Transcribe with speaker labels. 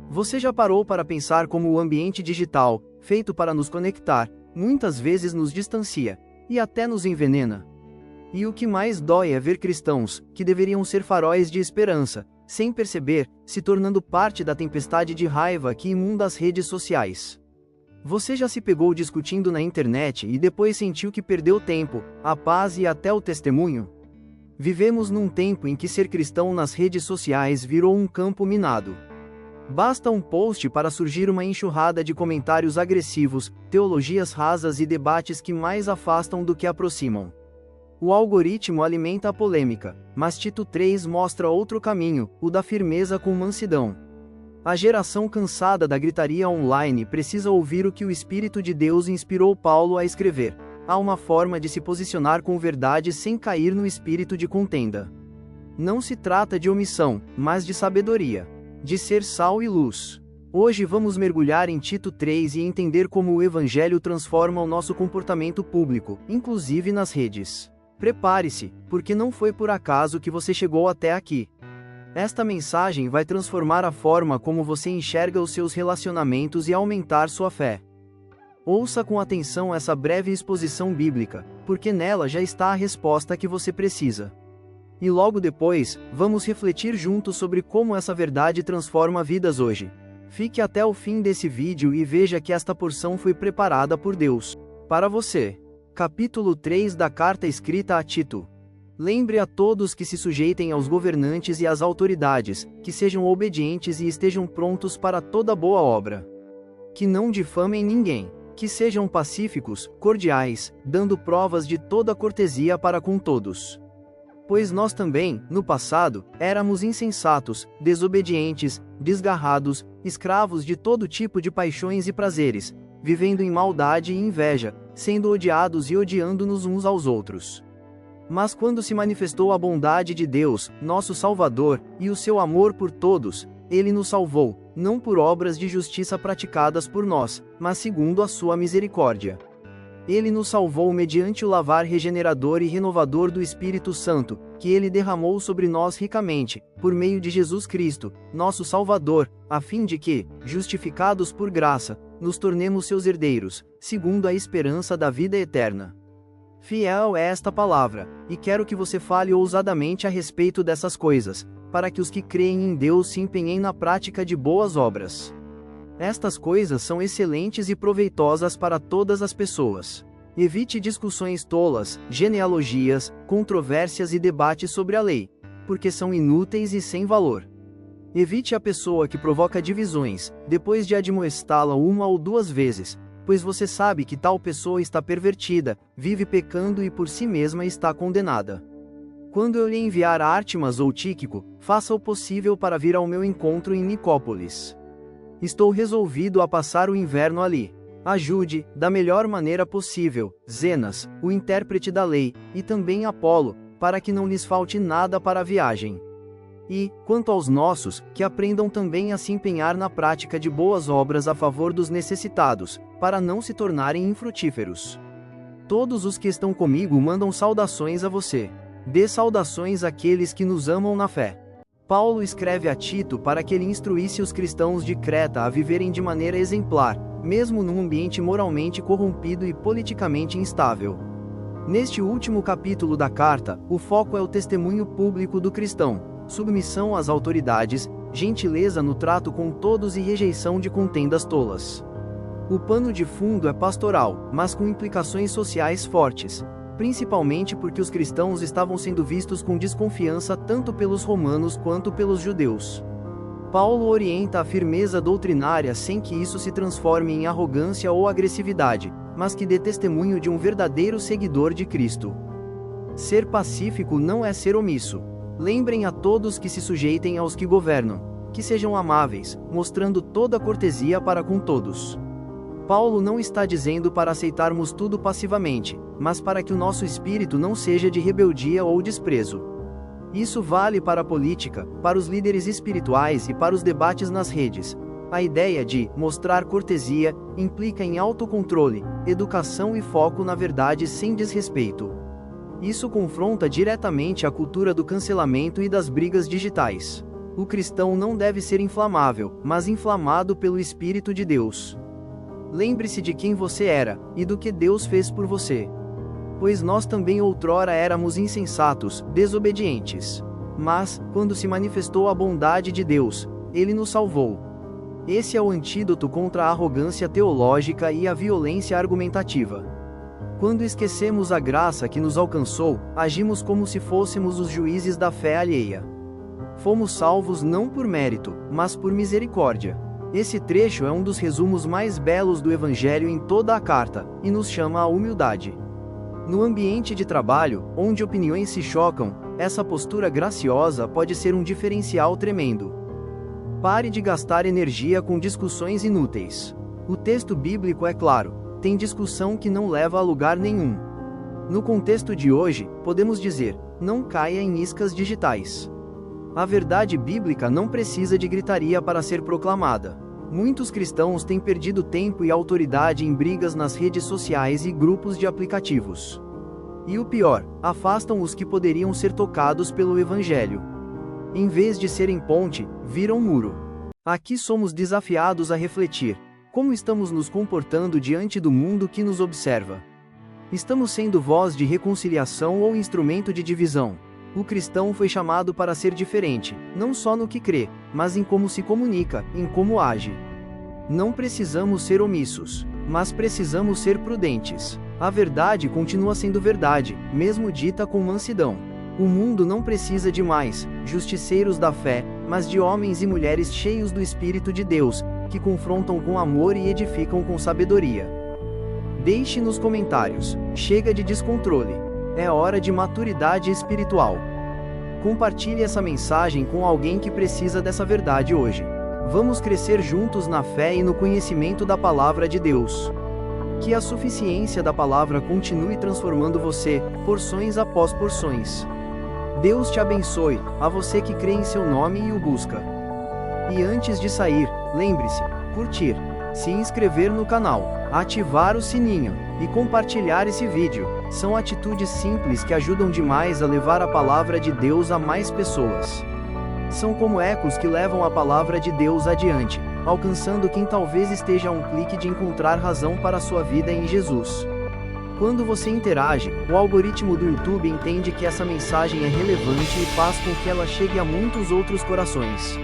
Speaker 1: Você já parou para pensar como o ambiente digital, feito para nos conectar, muitas vezes nos distancia e até nos envenena? E o que mais dói é ver cristãos, que deveriam ser faróis de esperança, sem perceber, se tornando parte da tempestade de raiva que inunda as redes sociais. Você já se pegou discutindo na internet e depois sentiu que perdeu tempo, a paz e até o testemunho? Vivemos num tempo em que ser cristão nas redes sociais virou um campo minado. Basta um post para surgir uma enxurrada de comentários agressivos, teologias rasas e debates que mais afastam do que aproximam. O algoritmo alimenta a polêmica, mas Tito 3 mostra outro caminho, o da firmeza com mansidão. A geração cansada da gritaria online precisa ouvir o que o Espírito de Deus inspirou Paulo a escrever. Há uma forma de se posicionar com verdade sem cair no espírito de contenda. Não se trata de omissão, mas de sabedoria. De ser sal e luz. Hoje vamos mergulhar em Tito 3 e entender como o Evangelho transforma o nosso comportamento público, inclusive nas redes. Prepare-se, porque não foi por acaso que você chegou até aqui. Esta mensagem vai transformar a forma como você enxerga os seus relacionamentos e aumentar sua fé. Ouça com atenção essa breve exposição bíblica, porque nela já está a resposta que você precisa. E logo depois, vamos refletir juntos sobre como essa verdade transforma vidas hoje. Fique até o fim desse vídeo e veja que esta porção foi preparada por Deus para você. Capítulo 3 da carta escrita a Tito. Lembre a todos que se sujeitem aos governantes e às autoridades, que sejam obedientes e estejam prontos para toda boa obra. Que não difamem ninguém, que sejam pacíficos, cordiais, dando provas de toda cortesia para com todos. Pois nós também, no passado, éramos insensatos, desobedientes, desgarrados, escravos de todo tipo de paixões e prazeres, vivendo em maldade e inveja, sendo odiados e odiando-nos uns aos outros. Mas quando se manifestou a bondade de Deus, nosso Salvador, e o seu amor por todos, Ele nos salvou, não por obras de justiça praticadas por nós, mas segundo a sua misericórdia. Ele nos salvou mediante o lavar regenerador e renovador do Espírito Santo, que Ele derramou sobre nós ricamente, por meio de Jesus Cristo, nosso Salvador, a fim de que, justificados por graça, nos tornemos seus herdeiros, segundo a esperança da vida eterna. Fiel é esta palavra, e quero que você fale ousadamente a respeito dessas coisas, para que os que creem em Deus se empenhem na prática de boas obras. Estas coisas são excelentes e proveitosas para todas as pessoas. Evite discussões tolas, genealogias, controvérsias e debates sobre a lei, porque são inúteis e sem valor. Evite a pessoa que provoca divisões, depois de admoestá-la uma ou duas vezes, pois você sabe que tal pessoa está pervertida, vive pecando e por si mesma está condenada. Quando eu lhe enviar Ártemas ou Tíquico, faça o possível para vir ao meu encontro em Nicópolis. Estou resolvido a passar o inverno ali. Ajude, da melhor maneira possível, Zenas, o intérprete da lei, e também Apolo, para que não lhes falte nada para a viagem. E, quanto aos nossos, que aprendam também a se empenhar na prática de boas obras a favor dos necessitados, para não se tornarem infrutíferos. Todos os que estão comigo mandam saudações a você. Dê saudações àqueles que nos amam na fé. Paulo escreve a Tito para que ele instruísse os cristãos de Creta a viverem de maneira exemplar, mesmo num ambiente moralmente corrompido e politicamente instável. Neste último capítulo da carta, o foco é o testemunho público do cristão, submissão às autoridades, gentileza no trato com todos e rejeição de contendas tolas. O pano de fundo é pastoral, mas com implicações sociais fortes, principalmente porque os cristãos estavam sendo vistos com desconfiança tanto pelos romanos quanto pelos judeus. Paulo orienta a firmeza doutrinária sem que isso se transforme em arrogância ou agressividade, mas que dê testemunho de um verdadeiro seguidor de Cristo. Ser pacífico não é ser omisso. Lembrem a todos que se sujeitem aos que governam, que sejam amáveis, mostrando toda cortesia para com todos. Paulo não está dizendo para aceitarmos tudo passivamente, mas para que o nosso espírito não seja de rebeldia ou desprezo. Isso vale para a política, para os líderes espirituais e para os debates nas redes. A ideia de mostrar cortesia implica em autocontrole, educação e foco na verdade sem desrespeito. Isso confronta diretamente a cultura do cancelamento e das brigas digitais. O cristão não deve ser inflamável, mas inflamado pelo Espírito de Deus. Lembre-se de quem você era, e do que Deus fez por você. Pois nós também outrora éramos insensatos, desobedientes. Mas, quando se manifestou a bondade de Deus, Ele nos salvou. Esse é o antídoto contra a arrogância teológica e a violência argumentativa. Quando esquecemos a graça que nos alcançou, agimos como se fôssemos os juízes da fé alheia. Fomos salvos não por mérito, mas por misericórdia. Esse trecho é um dos resumos mais belos do Evangelho em toda a carta, e nos chama à humildade. No ambiente de trabalho, onde opiniões se chocam, essa postura graciosa pode ser um diferencial tremendo. Pare de gastar energia com discussões inúteis. O texto bíblico é claro, tem discussão que não leva a lugar nenhum. No contexto de hoje, podemos dizer, não caia em iscas digitais. A verdade bíblica não precisa de gritaria para ser proclamada. Muitos cristãos têm perdido tempo e autoridade em brigas nas redes sociais e grupos de aplicativos. E o pior, afastam os que poderiam ser tocados pelo Evangelho. Em vez de serem ponte, viram muro. Aqui somos desafiados a refletir: como estamos nos comportando diante do mundo que nos observa? Estamos sendo voz de reconciliação ou instrumento de divisão? O cristão foi chamado para ser diferente, não só no que crê, mas em como se comunica, em como age. Não precisamos ser omissos, mas precisamos ser prudentes. A verdade continua sendo verdade, mesmo dita com mansidão. O mundo não precisa de mais justiceiros da fé, mas de homens e mulheres cheios do Espírito de Deus, que confrontam com amor e edificam com sabedoria. Deixe nos comentários: chega de descontrole. É hora de maturidade espiritual. Compartilhe essa mensagem com alguém que precisa dessa verdade hoje. Vamos crescer juntos na fé e no conhecimento da palavra de Deus. Que a suficiência da palavra continue transformando você, porções após porções. Deus te abençoe, a você que crê em seu nome e o busca. E antes de sair, lembre-se: curtir, se inscrever no canal, ativar o sininho e compartilhar esse vídeo. São atitudes simples que ajudam demais a levar a palavra de Deus a mais pessoas. São como ecos que levam a palavra de Deus adiante, alcançando quem talvez esteja a um clique de encontrar razão para a sua vida em Jesus. Quando você interage, o algoritmo do YouTube entende que essa mensagem é relevante e faz com que ela chegue a muitos outros corações.